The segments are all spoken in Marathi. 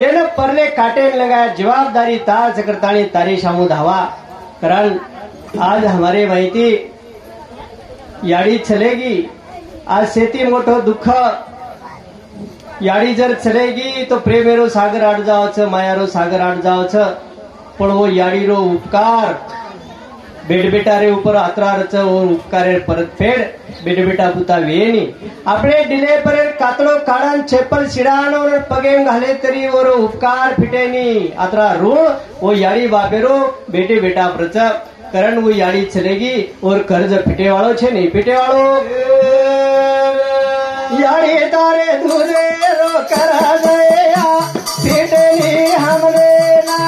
તેને પરલે કાટે लगाया जवाबदारी ताज करतानी तारी सामू धावा कारण आज हमारे माहिती याडी चलेगी आज शेती मोठो दुःख याडी जर चलेगी तो प्रेमेरो सागर आड जावच मायारो सागर आड जावच पण वो याडीरो उपकार बेडबेटा रे ऊपर आतरारच वो उपकार परतफेड बेडबेटा पुता वेनी आपले डिले पर कातळो काढान चेपल शिडानो पगेम घाले तरी वो उपकार फिटेनी आतरा ऋण वो याडी बाबेरो बेटे बेटा प्रच करण वो याडी चलेगी और कर्ज फिटे वाळो छे नहीं फिटे वाळो याडी तारे दूधे रो करा गया फिटेनी हमरे ना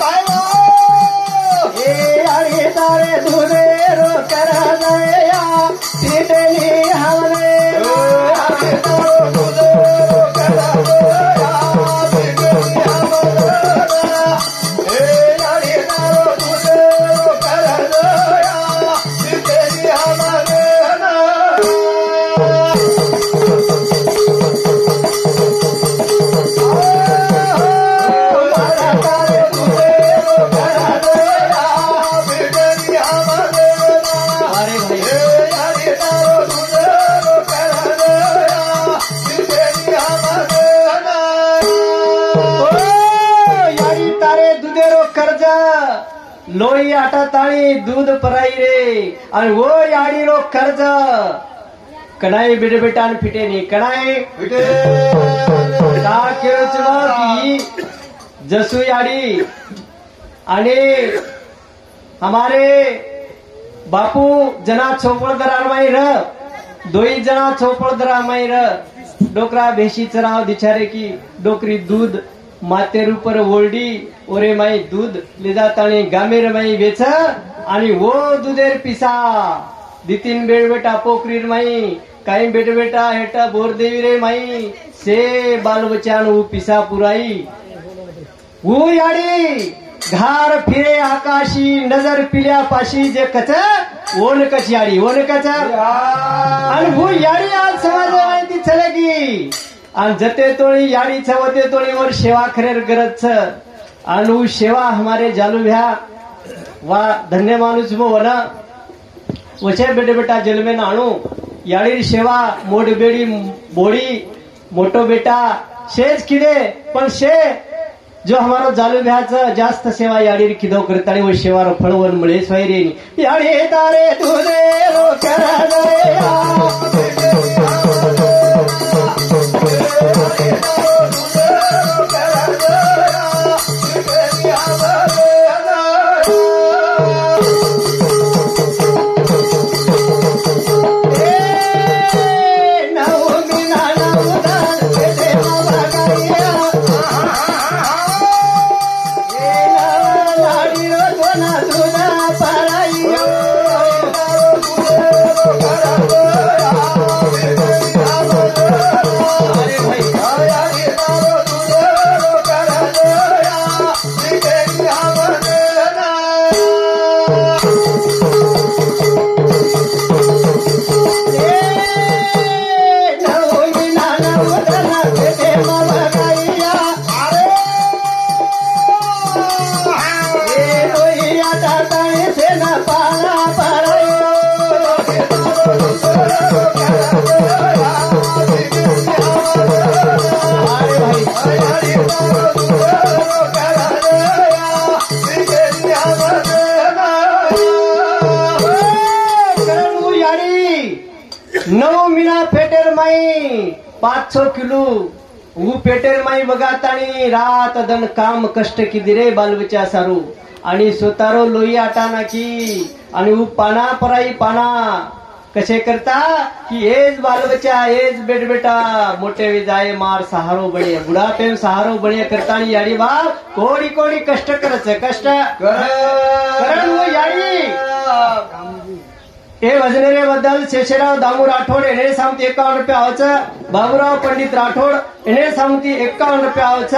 भाई ए याडी तारे दूधे रो करा गया फिटेनी हमरे लोई आटा ताणी दूध पराई रे आणि वो याडी रो कर्ज कणाई बेडबेटान फिटे नी कणाई फिटे का केळचलो की जसू याडी आणि हमारे बापू जना चोपळदरार माई र दोई जना चोपळदरा माई र डोकरा भेशी चराव दिचारे की डोकरी दूध मातेर ऊपर ओरडी ओरे माई दूध ले जातानी गामेर माई वेच आणि वो दुधेर पिसा दितीन बेडबेटा पोकरीर माई काही बेडबेटा हेटा बोर देवी रे माई से बाल बचान ऊ पिसा पुराई वो याडी घार फिरे आकाशी नजर पिल्या पाशी जे कच ओन कच याडी ओन कच आणि वो याडी आज समाज माहिती चलेगी आणि जते तोड़ी याडी छवते तोड़ी और सेवा खरेर गरज छ आणि सेवा हमारे जालू भ्या वा धन्य माणूस मो वना वचे बेटे बेटा जन्मे नाणू याडी सेवा मोड बेडी बोडी मोटो बेटा शेज किदे पण शे जो हमारो जालू भ्याच जास्त सेवा याडी किदो करतानी वो सेवारो फळवण मिळे स्वैरेनी याडी तारे तुझे रो करा दया नव मीना पेटेर माई 500 किलो वो पेटेर माई बगातानी रात दन काम कष्ट की दिरे बालबच्चा सारू आणि स्वतारो लोई आटाना की आणि वो पाना पराई पाना कसे करता कि एज बालबच्चा एज बेट बेटा मोटे विजाय मार सहारो बने बुढ़ापे सहारो बने करता याडी बाप कोडी कोडी कष्ट करच कष्ट करण वो याडी हे वजनेरे बद्दल शेषराव दामू राठोड एने सांगती 51 रुपया आवच बाबूराव पंडित राठोड एने सांगती 51 रुपया आवच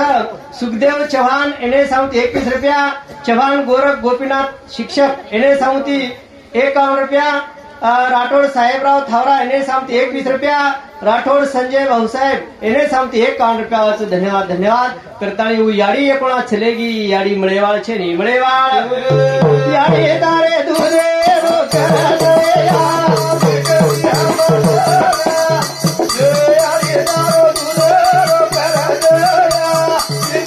सुखदेव चव्हाण एने सांगती 21 रुपया चव्हाण गोरख गोपीनाथ शिक्षक एने सांगती 51 रुपया राठोड साहेबराव थावरा एने सांगती 21 रुपया राठोड संजय भाऊसाहेब એને સામથી 51 રૂપિયા આવે છે ધન્યવાદ ધન્યવાદ કરતાણી હું યાડી એકોણા છલેગી યાડી મળેવાળ છે ને મળેવાળ યાડી તારે દૂધે રો કરા દે યાડી તારો દૂધે રો કરા દે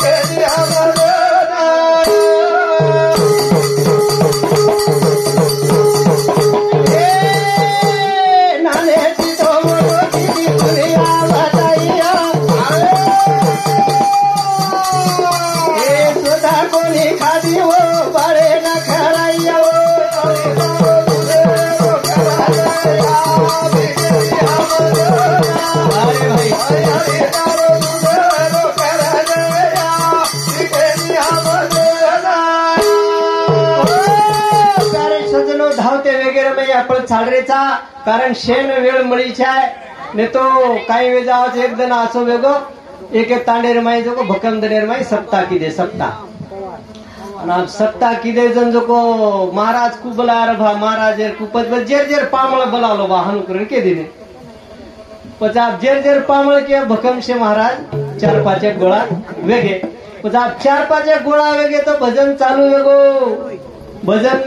કે દિયા छाडरेचा कारण शेण वेळ मळीची आहे ने तो काही वेळ जावाच एक जण असो वेगो एक तांडेर माई जो भक्कम दनेर माई सप्ताह किदे सप्ताह किदे जन जो को महाराज को बुलार भा महाराज कुपत जेर जेर पामळ बोलावलो वाहन करून के दिने पचाप जेर जेर पामळ के भक्कम से महाराज 4-5 एक गोळा वेगे पचाप 4-5 एक गोळा वेगे तो भजन चालू वेगो भजन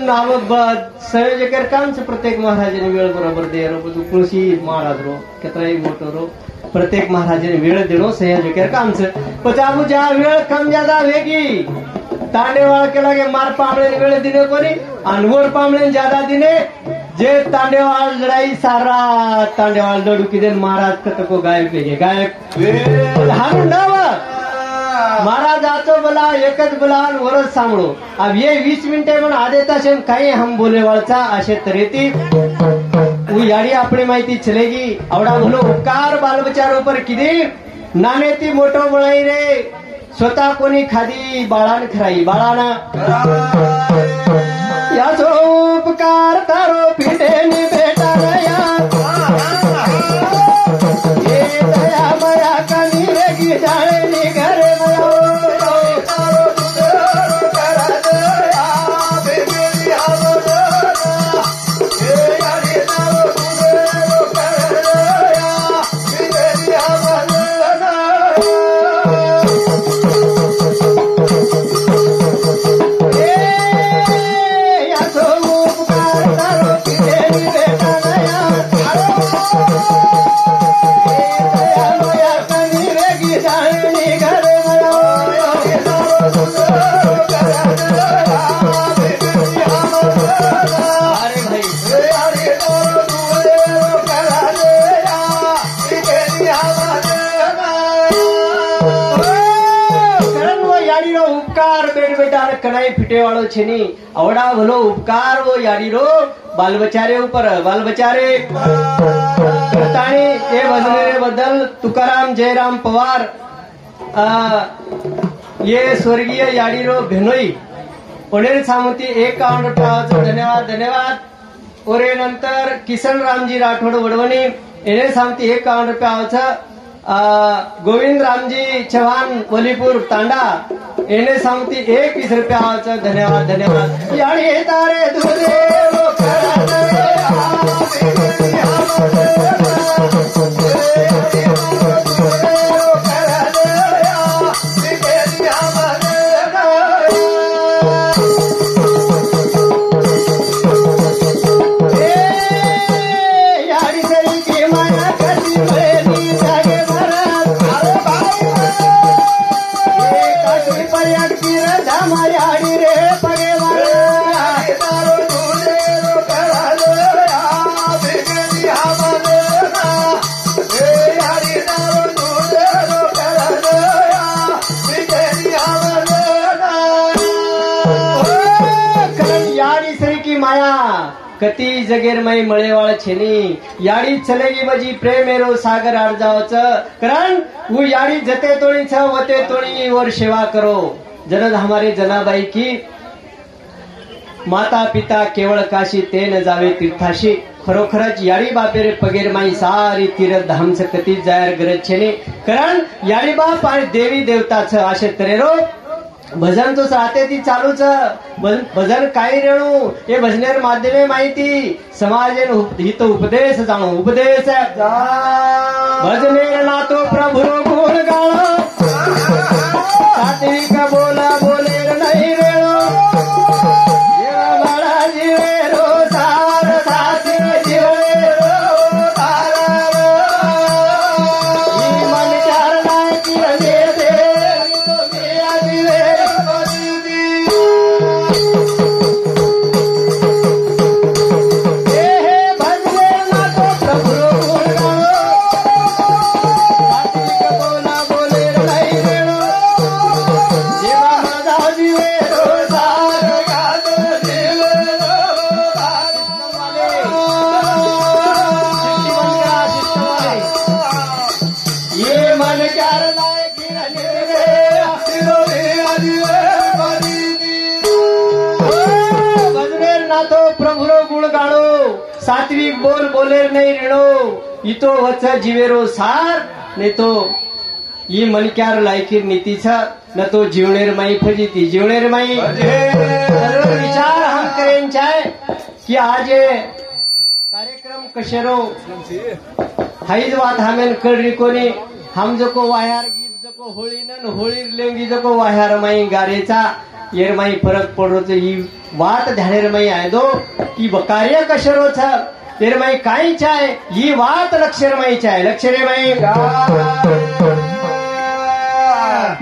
संयोजक काम છે प्रत्येक महाराजाने वेळ बरोबर देरो બધું કૃષિ महाराज रो કેટલાય મોટો રો प्रत्येक महाराजाने वेळ देणो संयोजक काम છે પછી આવું જા વેळ कम ज्यादा वेगी तांडेवाळ केला के मार पामळे वेळ दिने कोणी अनवर पामळे ज्यादा दिने जे तांडेवाळ लढाई सारा तांडेवाळ लढू किदे महाराज कतको गायक वेगे गायक हारून डाव महाराज आचो बोला एकच बोला वरच सांभळो अब ये 20 मिनिटे म्हणून आदेता शेम काही हम बोले वाळचा असे तरेती वो याडी आपली माहिती चलेगी आवडा भलो उपकार बालबचारो पर किदी नानेती मोठो बनाई रे स्वतः कोणी खादी बाळान खराई बाळाना याचो उपकार तारो पिटेनी बेटा नया ये दया मया कनी रेगी जाळेनी घरे कनाई फिटे वाळो छेनी आवडा भलो उपकार वो याडी रो बालबचारे ऊपर बालबचारे करताणी ए भजने बद्दल तुकाराम जयराम पवार ये स्वर्गीय याडी रो भेनोई पुणेर सामती 51 रुपयाचो धन्यवाद धन्यवाद ओरे नंतर किसन रामजी राठोड वडवणी एने सामती 51 रुपयाचो गोविंद रामजी चव्हाण वलीपूर तांडा एने सामती 21 रुपयाचो धन्यवाद धन्यवाद याडी तारे दुधे रो करा दे कती जगेर मई मळेवाळ छेनी याडी चलेगी बजी प्रेम एरो सागर आड जावच कारण वो याडी जते तोणी छ वते तोणी और सेवा करो जनद हमारे जनाबाई की माता पिता केवळ काशी ते न जावे तीर्थाशी खरोखरच याडी बापेरे पगेर माई सारी तीर्थ धाम छ कती जायर गरज छेनी कारण याडी बाप आणि देवी देवता छ असे तरेरो भजन तो राहते ती चालूच भजन काही रेणू हे भजनेर माध्यमे माहिती समाजेन हित उपदेश जाणू उपदेश भजनेर नातो प्रभु गुण गाणो सात्विक बोला बोलेर नाही रेणू जीवा बाळा जीवे रो सार सासे जीवे रो तारा मन चार नायकी रंगे दे तो मेरा जीवे सात्विक बोल बोलेर नहीं ऋणो इतो वच जीवेरो सार ने तो ई मनक्यार लायकीर नीती छ न तो जीवनेर माई फजीती जीवनेर माई विचार हम करें चाहे कि आज कार्यक्रम कशेरो हाईज बात हमें कर कोणी हम जको वाह्यार गीत जको होळी न होळीर लेंगी जको वाह्यार माई गारेचा येर माई फरक पडो तो ही बात ध्यानेर माई आय दो कि कार्य कशेरो छ तेरे माई काई चाहे ही बात लक्षर माई चाहे लक्षरे माई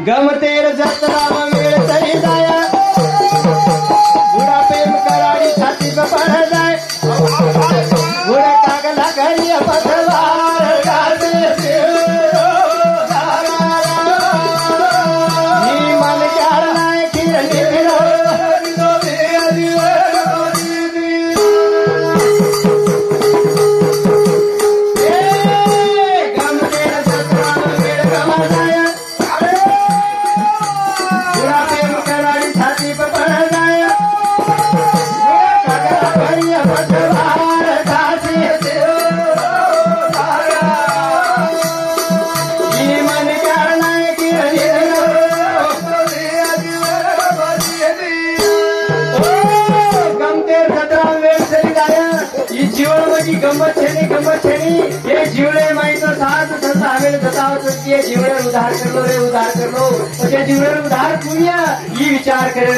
गम तेर जत्रा मेळ चली जाया बुढ़ा प्रेम कराड़ी छाती पे पड़ जाए बुढ़े कागला करिया पथवार गाते मन चार लाए किरनी फिरो गम्मत छेनी ये जीवने माई तो साथ संता हमें बताओ तो ये जीवने उधार कर लो रे उधार कर लो तो जीवने उधार पुण्य ये विचार करे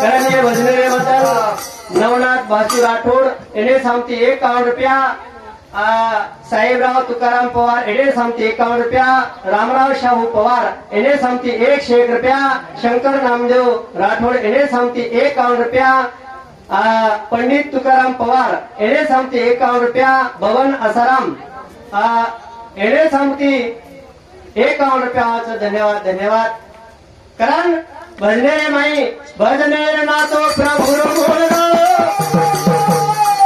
कारण ये भजने रे मतलब नवनाथ बासू राठोड एने सांगते 51 रुपया साहेबराव तुकाराम पवार एने सांगते 51 रुपया रामराव शाहू पवार एने सांगते 101 रुपया शंकर नामदेव राठोड एने सांगते 51 रुपया पंडित तुकाराम पवार एने सांगते 51 रुपया भवन असाराम एने सांगते 51 रुपया धन्यवाद धन्यवाद कारण भजने माई भजने ना तो प्रभु गुण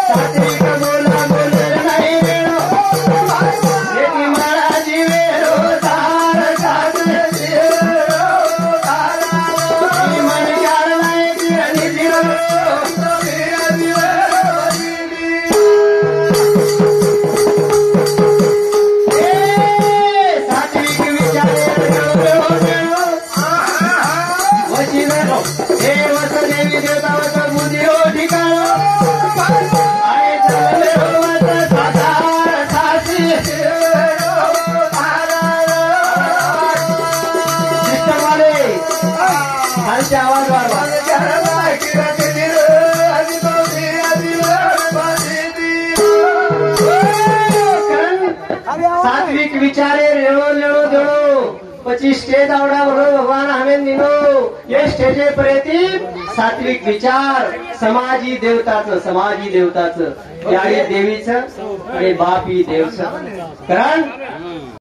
सात्विक बोला बोले नहीं रेणो लेकिन मारा जीवे रो सार सासे जीवे तारा मन चार लाए किरनी फिरो आवाज सात्विक विचारे रेणो लेणो देणो पची स्टेज आवडा बरोबर भगवान हमें निनो ये स्टेजे प्रती सात्विक विचार समाजी देवताचं याळी देवीचं आणि बापी देवचं कारण